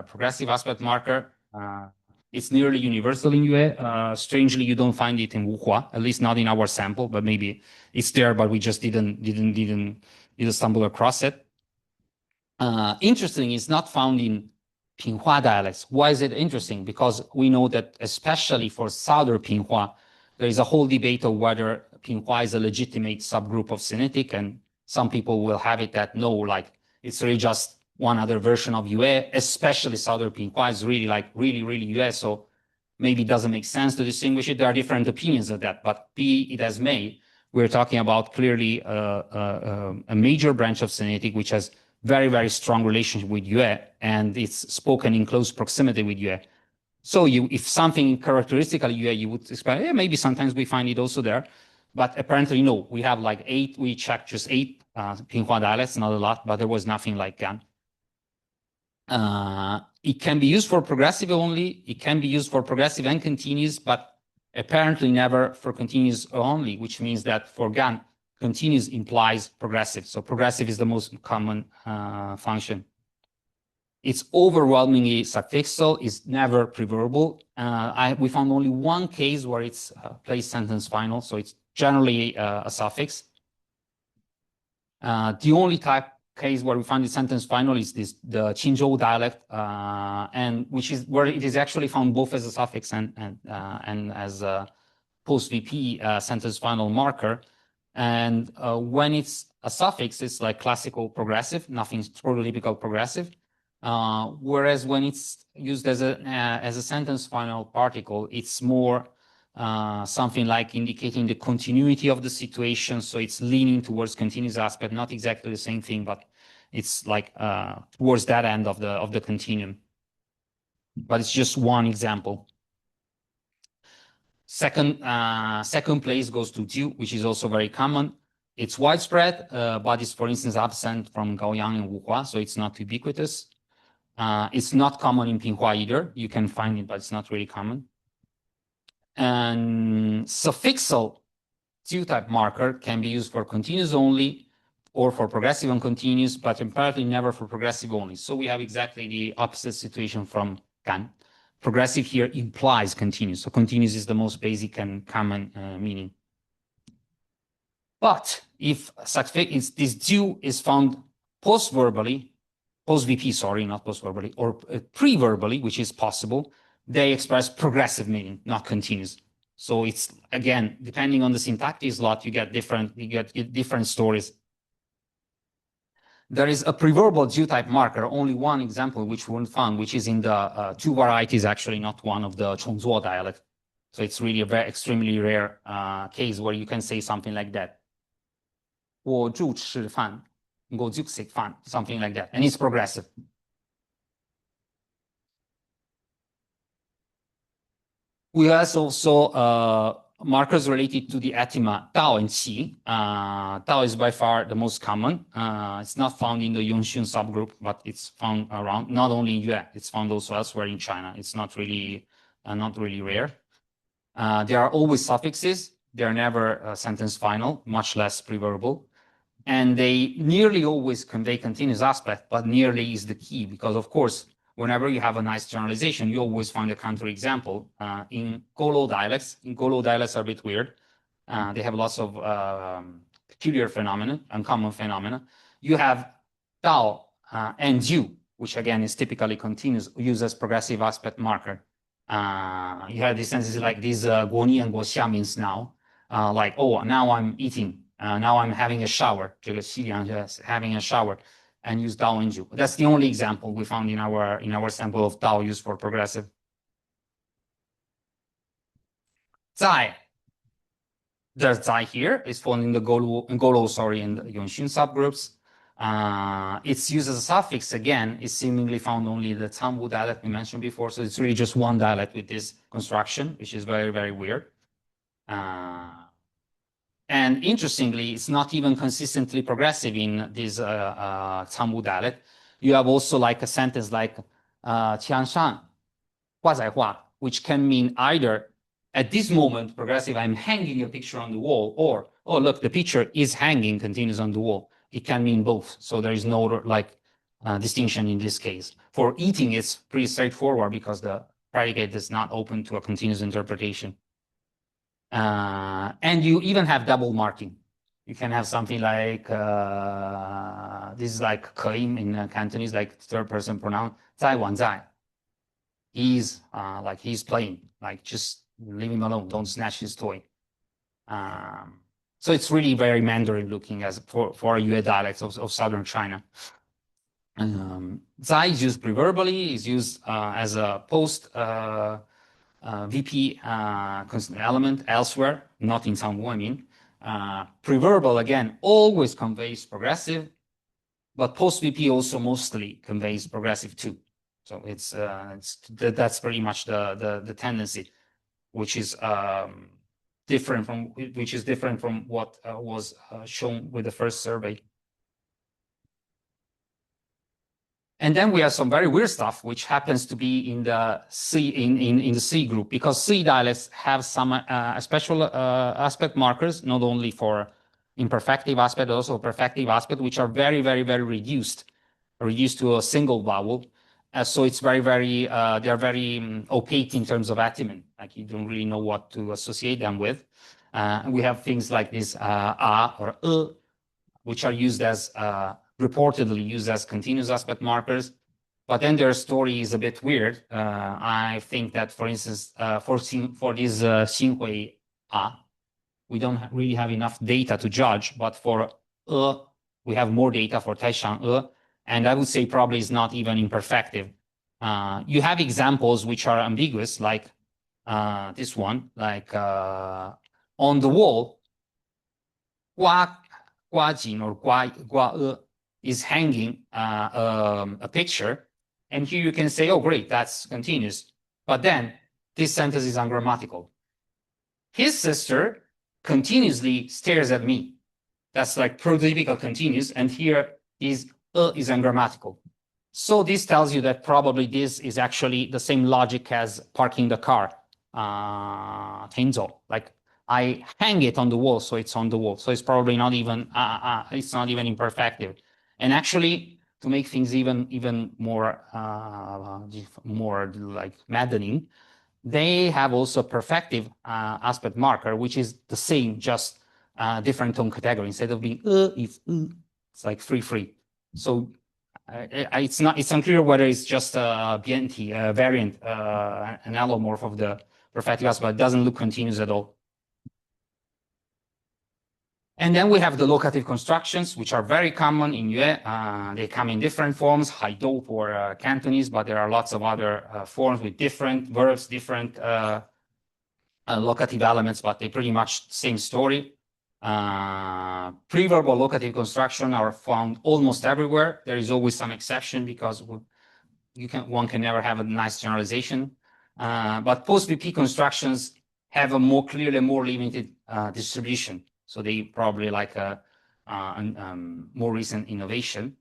progressive aspect marker. It's nearly universal in Yue. Strangely, you don't find it in Wuhua, at least not in our sample, but maybe it's there, but we just didn't stumble across it. Interesting, it's not found in Pinhua dialects. Why is it interesting? Because we know that especially for southern Pinhua, there is a whole debate of whether Pinhua is a legitimate subgroup of Sinitic, and some people will have it that no, like it's really just one other version of Yue, especially southern Pinhua is really like really Yue, so maybe it doesn't make sense to distinguish it. There are different opinions of that, but be it as may, we're talking about clearly a major branch of Sinitic which has very strong relationship with Yue, and it's spoken in close proximity with Yue. So if something characteristically Yue, you would expect, yeah, maybe sometimes we find it also there, but apparently no. We have like 8. We checked just 8 Pinhua dialects, not a lot, but there was nothing like Gan. It can be used for progressive only. It can be used for progressive and continuous, but apparently never for continuous only, which means that for Gan, continuous implies progressive. So progressive is the most common function. It's overwhelmingly suffixal, it's never preverbal. We found only one case where it's placed sentence final, so it's generally a suffix. The only case where we find the sentence final is the Qinzhou dialect, and which is where it is actually found both as a suffix and as a post-VP sentence final marker. And when it's a suffix, it's like classical progressive, nothing prototypical progressive. Whereas when it's used as a sentence final particle, it's more something like indicating the continuity of the situation. So it's leaning towards continuous aspect, not exactly the same thing, but it's like towards that end of the continuum. But it's just one example. Second place goes to Jiu, which is also very common. It's widespread, but it's, for instance, absent from Gaoyang and Wuhua, so it's not ubiquitous. It's not common in Pinhua either. You can find it, but it's not really common. And suffixal type marker can be used for continuous only or for progressive and continuous, but apparently never for progressive only. So we have exactly the opposite situation from Kan. Progressive here implies continuous. So continuous is the most basic and common meaning. But if this due is found post-verbally, post-VP, sorry, not post-verbally, or pre-verbally, which is possible, they express progressive meaning, not continuous. So it's, again, depending on the syntactic slot, you get different stories. There is a preverbal due type marker, only one example which we found, which is in the two varieties, actually not one of the Chongzuo dialect. So it's really a very extremely rare case where you can say something like that. 我住吃饭, go to饭, something like that, and it's progressive. We have also markers related to the ethyma Tao and Qi. Tao is by far the most common. It's not found in the Yongxun subgroup, but it's found around, not only in Yue, it's found also elsewhere in China. It's not really rare. There are always suffixes. They're never sentence final, much less preverbal. And they nearly always convey continuous aspect, but nearly is the key, because of course, whenever you have a nice generalization, you always find a counterexample. In Golo dialects are a bit weird. They have lots of peculiar phenomena, uncommon phenomena. You have Tao and Ju, which again is typically continuous, used as progressive aspect marker. You have these sentences like these Guoni and Guoxia means now, like, oh, now I'm eating. Now I'm having a shower, having a shower, and use Dao and Ju. That's the only example we found in our sample of Dao used for progressive. Zai. There's Zai here. It's found in the Golo, in the Yongxun subgroups. It's used as a suffix again. It's seemingly found only in the Tamwu dialect we mentioned before. So it's really just one dialect with this construction, which is very, very weird. And interestingly, it's not even consistently progressive in this Tamwu dialect. You have also like a sentence like Qianshan, Huazai which can mean either at this moment progressive, I'm hanging a picture on the wall, or oh look, the picture is hanging, continues on the wall. It can mean both. So there is no like distinction in this case. For eating, it's pretty straightforward because the predicate is not open to a continuous interpretation. And you even have double marking. You can have something like, this is like 可以 in Cantonese, like third person pronoun, 在玩在. He's like he's playing, like just leave him alone, don't snatch his toy. So it's really very Mandarin looking as for Yue dialects of southern China. Zai is used preverbally, is used as a post VP element elsewhere, not in Tamwu, I mean. Preverbal, again, always conveys progressive, but post-VP also mostly conveys progressive too. So that's pretty much the tendency, which is different from what was shown with the first survey. And then we have some very weird stuff, which happens to be in the C in the C group, because C dialects have some special aspect markers, not only for imperfective aspect, but also perfective aspect, which are very, very, very reduced to a single vowel. So it's very, very, they're very opaque in terms of etymon. Like you don't really know what to associate them with. And we have things like this A or which are used as reportedly used as continuous aspect markers, but then their story is a bit weird. I think that, for instance, for this Xinhui A, we don't really have enough data to judge, but for we have more data for Taishan and I would say probably is not even imperfective. You have examples which are ambiguous, like this one, like on the wall, Gua Jin or Gua is hanging a picture, and here you can say, oh, great, that's continuous. But then this sentence is ungrammatical. His sister continuously stares at me. That's like prototypical continuous, and here is ungrammatical. So this tells you that probably this is actually the same logic as parking the car. Tenzo, like I hang it on the wall, so it's on the wall. So it's probably not even imperfective. And actually, to make things even more like maddening, they have also perfective aspect marker, which is the same, just different tone category. Instead of being it's like free. So it's unclear whether it's just a BNT, a variant, an allomorph of the perfective aspect, but it doesn't look continuous at all. And then we have the locative constructions, which are very common in Yue. They come in different forms, Haidope or Cantonese, but there are lots of other forms with different verbs, different locative elements, but they pretty much same story. Preverbal locative construction are found almost everywhere. There is always some exception because one can never have a nice generalization. But post-VP constructions have a more limited distribution. So they probably like a more recent innovation.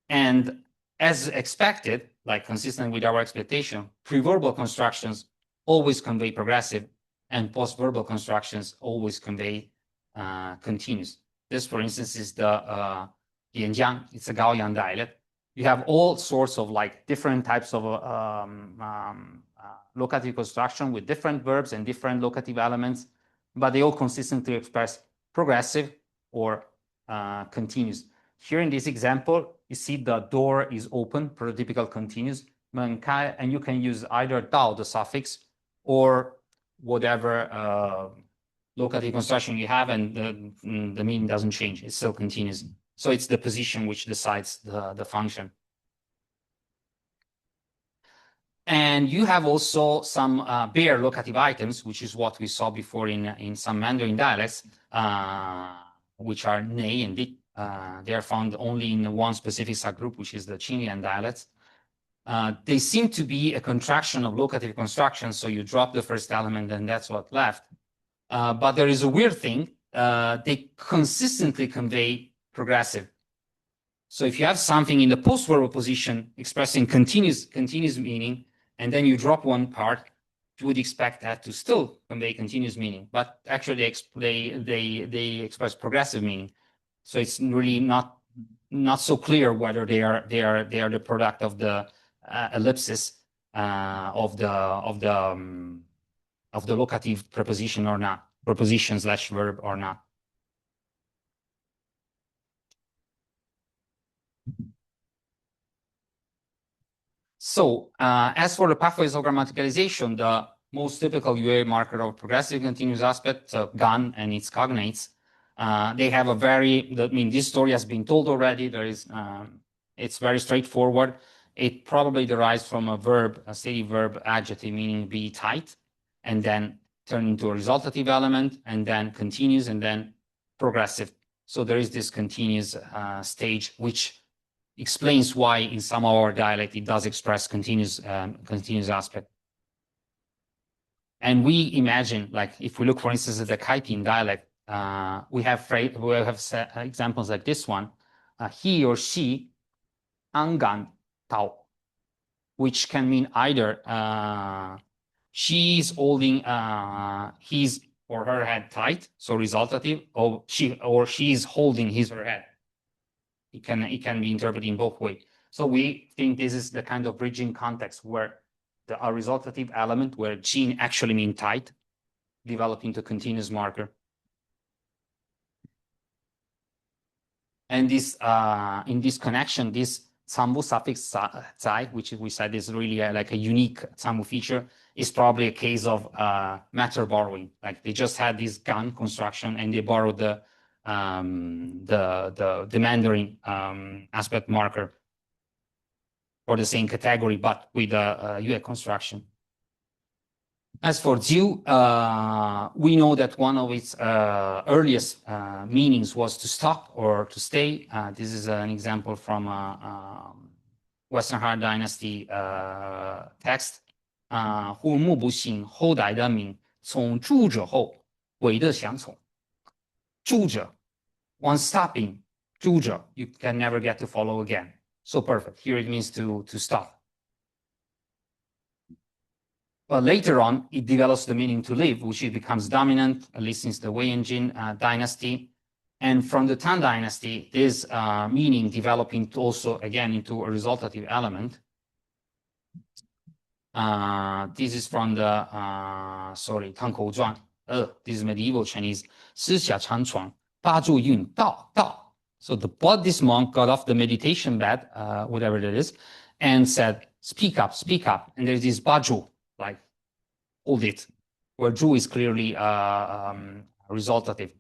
And as expected, like consistent with our expectation, preverbal constructions always convey progressive, and post-verbal constructions always convey continuous. This, for instance, is the Yanjiang. It's a Gaoyang dialect. You have all sorts of like different types of locative construction with different verbs and different locative elements, but they all consistently express progressive or continuous. Here in this example, you see the door is open, prototypical continuous, and you can use either Dao, the suffix, or whatever locative construction you have, and the meaning doesn't change. It's still continuous. So it's the position which decides the function. And you have also some bare locative items, which is what we saw before in some Mandarin dialects, which are nei and di. They are found only in one specific subgroup, which is the Qinglian dialects. They seem to be a contraction of locative construction, so you drop the first element and that's what left. But there is a weird thing. They consistently convey progressive. So if you have something in the post-verbal position expressing continuous meaning, and then you drop one part, you would expect that to still convey continuous meaning. But actually, they express progressive meaning. So it's really not so clear whether they are the product of the ellipsis of the locative preposition or not, preposition/verb or not. So as for the pathways of grammaticalization, the most typical UA marker of progressive continuous aspect, GAN and its cognates, they have a this story has been told already. It's very straightforward. It probably derives from a verb, a steady verb adjective, meaning be tight, and then turn into a resultative element, and then continuous, and then progressive. So there is this continuous stage, which explains why in some of our dialect it does express continuous aspect. And we imagine, like if we look, for instance, at the Kaitin dialect, we have examples like this one, he or she, angan tao, which can mean either she's holding his or her head tight, so resultative, or she's holding his or her head. It can be interpreted in both ways. So we think this is the kind of bridging context where a resultative element, where gene actually mean tight, develop into continuous marker. And this in this connection, this Tsambu suffix zai, which we said is really like a unique Tsambu feature, is probably a case of matter borrowing. Like they just had this GAN construction and they borrowed the Mandarin aspect marker for the same category, but with a UA construction. As for Ziu, we know that one of its earliest meanings was to stop or to stay. This is an example from Western Han Dynasty text. 户目不幸，后代的名，从住者后，为的相从。住者 once stopping, 住者 you can never get to follow again. So perfect. Here it means to stop. But later on, it develops the meaning to live, which it becomes dominant, at least since the Wei Jin dynasty. And from the Tang dynasty, this meaning developing also, again, into a resultative element. This is from the, sorry, 汤口传. This is medieval Chinese. 思想长床, 八柱运道, dao. So this monk got off the meditation bed, whatever that is, and said, speak up, speak up. And there's this baju, like, hold it, where Zhu is clearly resultative.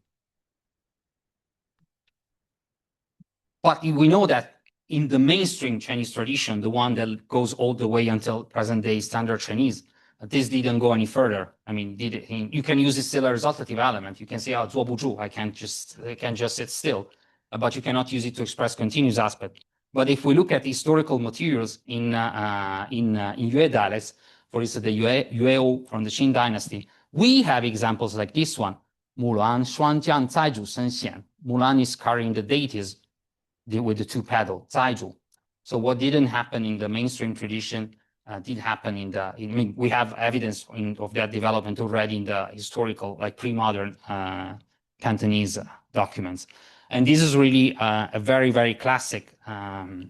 But we know that in the mainstream Chinese tradition, the one that goes all the way until present day standard Chinese, this didn't go any further. I mean, you can use it still a resultative element. You can say, oh, 坐不住, I can just sit still, but you cannot use it to express continuous aspect. But if we look at historical materials in Yue dialects, for instance, the Yueo from the Qin dynasty, we have examples like this one. Mulan Shuangjiang Zaizhu Shenxian. Mulan is carrying the deities with the two pedal, Zaizhu. So what didn't happen in the mainstream tradition did happen we have evidence of that development already in the historical, like pre-modern Cantonese documents. And this is really a very, very classic pathway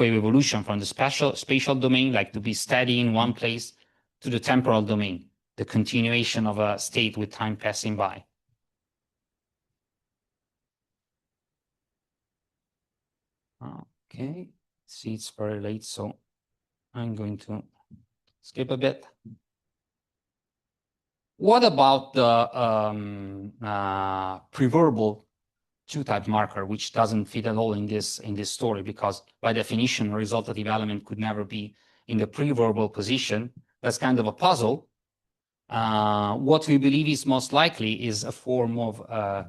of evolution from the spatial domain, like to be steady in one place, to the temporal domain, the continuation of a state with time passing by. Okay, see, it's very late, so I'm going to skip a bit. What about the preverbal Zhu-type marker, which doesn't fit at all in this story, because by definition, a resultative element could never be in the preverbal position. That's kind of a puzzle. What we believe is most likely is a form of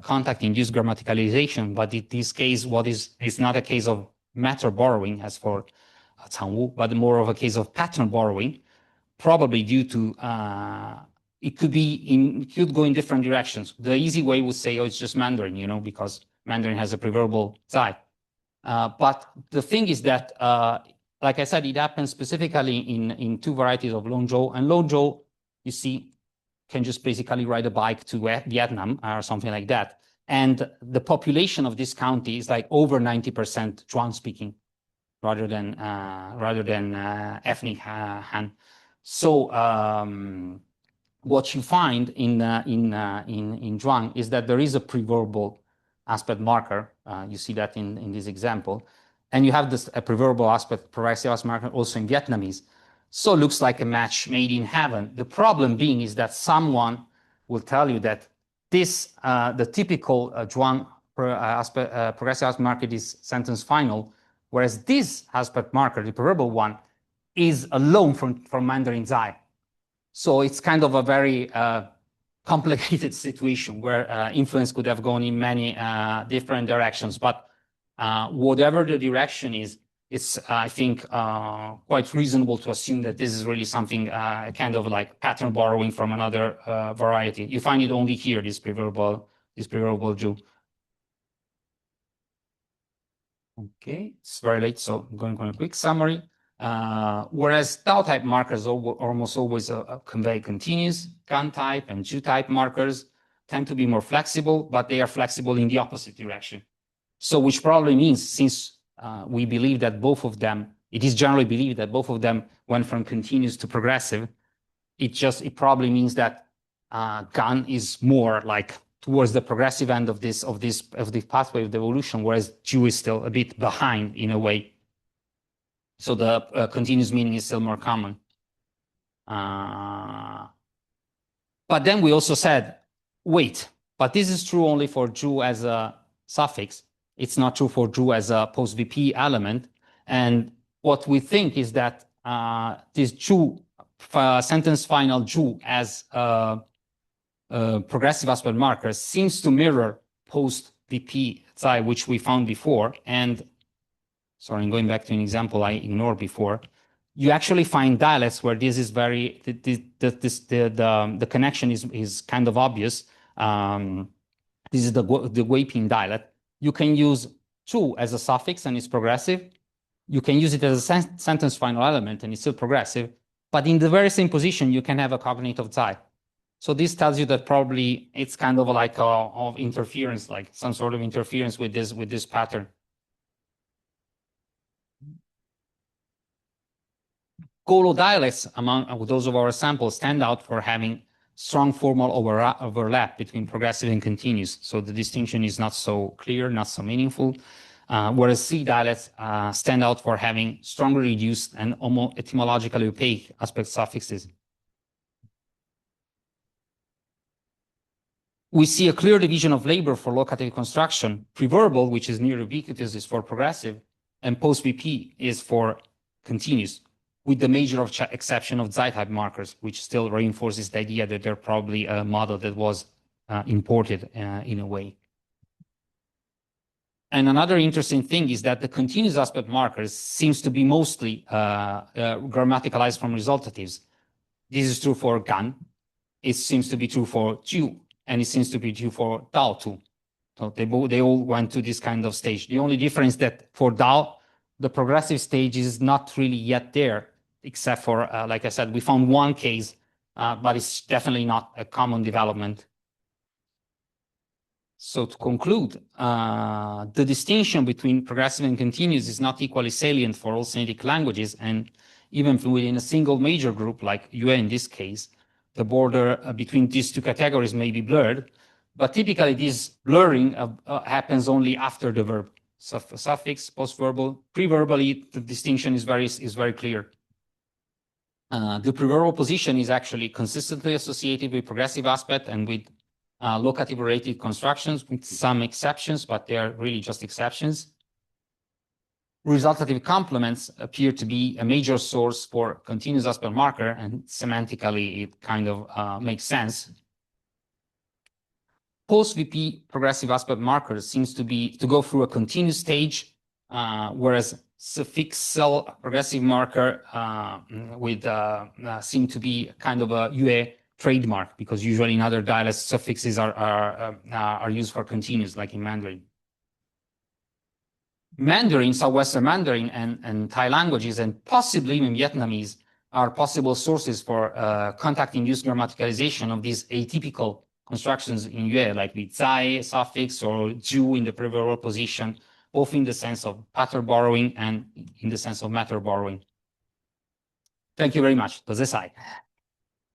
contact-induced grammaticalization, but in this case, it's not a case of matter borrowing, as for Cangwu, but more of a case of pattern borrowing, probably due to it could go in different directions. The easy way would say, oh, it's just Mandarin, because Mandarin has a preverbal side. But the thing is that, like I said, it happens specifically in two varieties of Longzhou, and Longzhou, you see, can just basically ride a bike to Vietnam or something like that. And the population of this county is like over 90% Zhuang speaking, rather than ethnic Han. So what you find in Zhuang is that there is a preverbal aspect marker. You see that in this example, and you have a preverbal aspect progressive aspect marker also in Vietnamese. So it looks like a match made in heaven. The problem being is that someone will tell you that this, the typical Zhuang progressive aspect marker is sentence final, whereas this aspect marker, the preverbal one, is alone from Mandarin Zai. So it's kind of a very complicated situation where influence could have gone in many different directions. But whatever the direction is, it's, I think, quite reasonable to assume that this is really something kind of like pattern borrowing from another variety. You find it only here, this preverbal Zhu. Okay, it's very late, so I'm going on a quick summary. Whereas Dao-type markers almost always convey continuous, Gan-type and Zhu-type markers tend to be more flexible, but they are flexible in the opposite direction. So which probably means, since we believe that both of them, it is generally believed that both of them went from continuous to progressive, it probably means that Gan is more like towards the progressive end of this pathway of the evolution, whereas Zhu is still a bit behind in a way. So the continuous meaning is still more common. But then we also said, wait, but this is true only for Zhu as a suffix. It's not true for Zhu as a post-VP element. And what we think is that this Zhu, sentence final Zhu as progressive aspect marker seems to mirror post-VP Zai, which we found before. And sorry, I'm going back to an example I ignored before. You actually find dialects where this is very, the connection is kind of obvious. This is the Guiping dialect. You can use Zu as a suffix and it's progressive. You can use it as a sentence final element and it's still progressive. But in the very same position, you can have a cognate of Zai. So this tells you that probably it's kind of like of interference, like some sort of interference with this pattern. Golo dialects among those of our samples stand out for having strong formal overlap between progressive and continuous. So the distinction is not so clear, not so meaningful. Whereas C dialects stand out for having strongly reduced and etymologically opaque aspect suffixes. We see a clear division of labor for locative construction. Preverbal, which is near ubiquitous, is for progressive, and post-VP is for continuous, with the major exception of Zai-type markers, which still reinforces the idea that they're probably a model that was imported in a way. And another interesting thing is that the continuous aspect markers seems to be mostly grammaticalized from resultatives. This is true for Gan. It seems to be true for Ju, and it seems to be true for Dao too. So they all went to this kind of stage. The only difference that for Dao, the progressive stage is not really yet there, except for, like I said, we found one case, but it's definitely not a common development. So to conclude, the distinction between progressive and continuous is not equally salient for all Sinitic languages, and even within a single major group like UA in this case, the border between these two categories may be blurred, but typically this blurring happens only after the verb. Suffix, postverbal, preverbally, the distinction is very clear. The preverbal position is actually consistently associated with progressive aspect and with locative related constructions, with some exceptions, but they are really just exceptions. Resultative complements appear to be a major source for continuous aspect marker, and semantically it kind of makes sense. Post-VP progressive aspect markers seems to go through a continuous stage, whereas suffixal progressive marker seem to be kind of a UA trademark, because usually in other dialects suffixes are used for continuous, like in Mandarin. Mandarin, Southwestern Mandarin, and Thai languages, and possibly even Vietnamese, are possible sources for contact-induced grammaticalization of these atypical constructions in Yue, like with Zai suffix or Ju in the preverbal position, both in the sense of pattern borrowing and in the sense of matter borrowing. Thank you very much. 多謝晒。